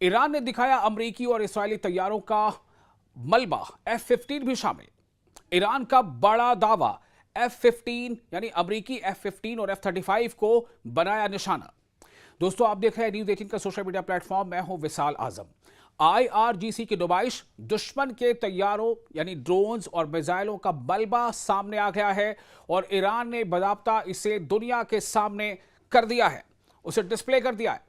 Iran ने दिखाया अमरीकी और इस्राएली तैयारों का मलबा, F-15 भी शामिल। ईरान का बड़ा दावा, F-15 यानी अमरीकी F-15 और F-35 को बनाया निशाना। दोस्तों, आप देख रहे हैं न्यूज़ 18 का सोशल मीडिया प्लेटफॉर्म। मैं हूं विशाल आजम। IRGC की नुमाइश, दुश्मन के तैयारों यानी ड्रोन्स और मिसाइलों का मलबा सामने आ गया है और ईरान ने बाकायदा इसे दुनिया के सामने कर दिया है, उसे डिस्प्ले कर दिया है।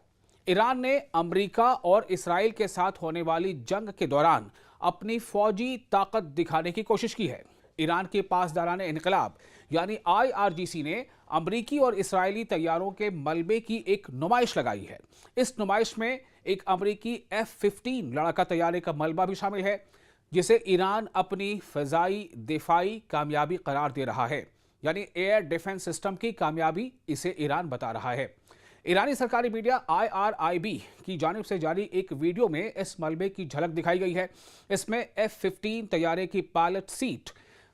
ईरान ने अमेरिका और इसराइल के साथ होने वाली जंग के दौरान अपनी फौजी ताकत दिखाने की कोशिश की है। ईरान के पासदाराने इनकलाब यानी IRGC ने अमरीकी और इसराइली तैयारों के मलबे की एक नुमाइश लगाई है। इस नुमाइश में एक अमरीकी F-15 लड़ाका तैयारे का मलबा भी शामिल है, जिसे ईरान अपनी फ़िज़ाई दिफाई कामयाबी करार दे रहा है, यानी एयर डिफेंस सिस्टम की कामयाबी इसे ईरान बता रहा है। ईरानी सरकारी मीडिया IRIB की जानिब से जारी एक वीडियो में इस मलबे की झलक दिखाई गई है। इसमें F-15 तैयारे की पायलट सीट,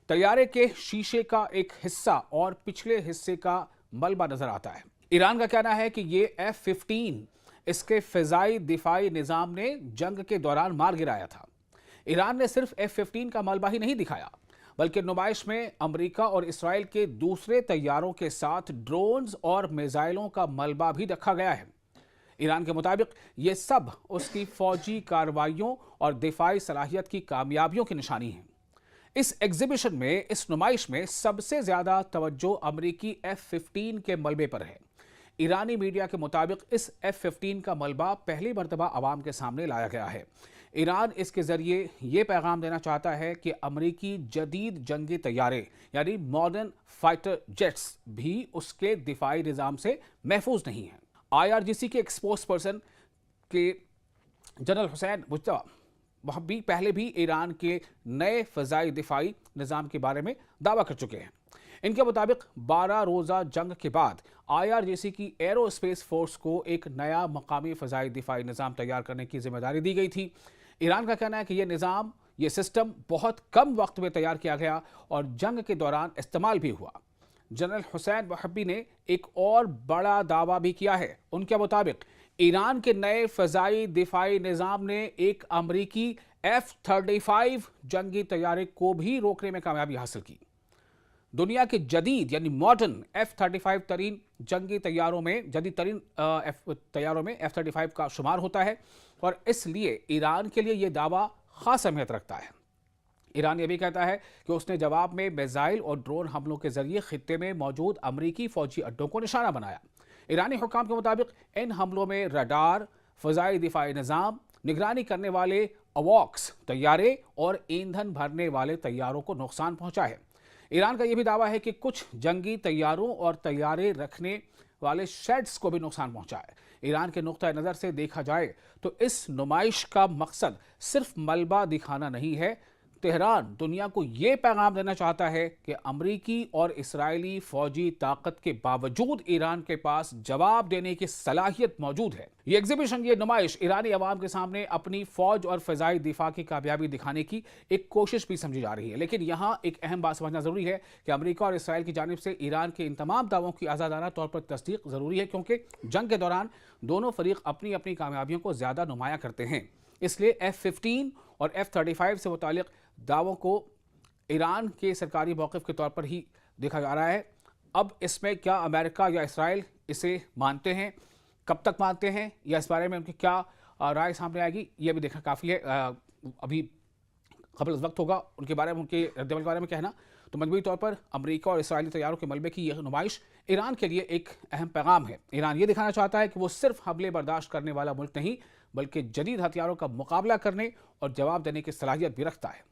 तैयारे के शीशे का एक हिस्सा और पिछले हिस्से का मलबा नजर आता है। ईरान का कहना है कि ये F-15 इसके फ़िज़ाई दिफाई निज़ाम ने जंग के दौरान मार गिराया था। ईरान ने सिर्फ F-15 का मलबा ही नहीं दिखाया, बल्कि नुमाइश में अमेरिका और इसराइल के दूसरे तैयारों के साथ ड्रोन्स और मिसाइलों का मलबा भी रखा गया है। ईरान के मुताबिक ये सब उसकी फौजी कार्रवाइयों और दिफाई सलाहियत की कामयाबियों की निशानी है। इस एग्जीबिशन में, इस नुमाइश में सबसे ज्यादा तवज्जो अमेरिकी F-15 के मलबे पर है। ईरानी मीडिया के मुताबिक इस F-15 का मलबा पहली मर्तबा आवाम के सामने लाया गया है। ईरान इसके जरिए ये पैगाम देना चाहता है कि अमरीकी जदीद जंगी तैयारे यानी मॉडर्न फाइटर जेट्स भी उसके दिफाई निज़ाम से महफूज नहीं हैं। IRGC के एक स्पोक्स पर्सन के जनरल हुसैन मुज्तबा वह भी पहले भी ईरान के नए फ़िज़ाई दिफाई निज़ाम के बारे में दावा कर चुके हैं। इनके मुताबिक 12 रोज़ा जंग के बाद IRGC की एरोस्पेस फोर्स को एक नया मकामी फ़िज़ाई दिफाई निज़ाम तैयार करने की जिम्मेदारी दी गई थी। ईरान का कहना है कि यह सिस्टम बहुत कम वक्त में तैयार किया गया और जंग के दौरान इस्तेमाल भी हुआ। जनरल हुसैन वहबी ने एक और बड़ा दावा भी किया है। उनके मुताबिक ईरान के नए फ़िज़ाई दिफाई निज़ाम ने एक अमरीकी F-35 जंगी तैयारे को भी रोकने में कामयाबी हासिल की। दुनिया के जदीद यानी मॉडर्न F-35 तरीन जंगी तैयारों में F-35 का शुमार होता है और इसलिए ईरान के लिए यह दावा खास अहमियत रखता है। ईरान यह भी कहता है कि उसने जवाब में मिसाइल और ड्रोन हमलों के जरिए खित्ते में मौजूद अमरीकी फौजी अड्डों को निशाना बनाया। ईरानी हुक्काम के मुताबिक इन हमलों में रडार, फ़िज़ाई दिफाई निज़ाम, निगरानी करने वाले अवॉक्स तैयारे और ईंधन भरने वाले तैयारों को नुकसान पहुंचा है। ईरान का यह भी दावा है कि कुछ जंगी तैयारों और तैयारे रखने वाले शेड्स को भी नुकसान पहुंचा है। ईरान के नुक्ता नज़र से देखा जाए तो इस नुमाइश का मकसद सिर्फ मलबा दिखाना नहीं है। तेहरान दुनिया को यह पैगाम देना चाहता है कि अमरीकी और इसराइली फौजी ताकत के बावजूद ईरान के पास जवाब देने की सलाहियत मौजूद है। ये एग्जीबिशन, ये नुमाइश ईरानी अवाम के सामने अपनी फौज और फ़िज़ाई दिफा की कामयाबी दिखाने की एक कोशिश भी समझी जा रही है। लेकिन यहाँ एक अहम बात समझना ज़रूरी है कि अमरीका और इसराइल की जानिब से ईरान के इन तमाम दावों की आज़ादाना तौर पर तस्दीक ज़रूरी है, क्योंकि जंग के दौरान दोनों फरीक अपनी अपनी कामयाबियों को ज़्यादा नुमाया करते हैं। इसलिए F-15 और F-35 से मुतालिक दावों को ईरान के सरकारी मौक़िफ़ के तौर पर ही देखा जा रहा है। अब इसमें क्या अमेरिका या इसराइल इसे मानते हैं, कब तक मानते हैं, या इस बारे में उनकी क्या राय सामने आएगी, यह भी देखना काफ़ी है। अभी क़ब्ल वक्त होगा उनके बारे में, उनके रद्दमल के बारे में कहना। तो मजमूई तौर पर अमरीका और इसराइली तैयारों के मलबे की यह नुमाइश ईरान के लिए एक अहम पैगाम है। ईरान ये दिखाना चाहता है कि वो सिर्फ हमले बर्दाश्त करने वाला मुल्क नहीं, बल्कि जदीद हथियारों का मुकाबला करने और जवाब देने की सलाहियत भी रखता है।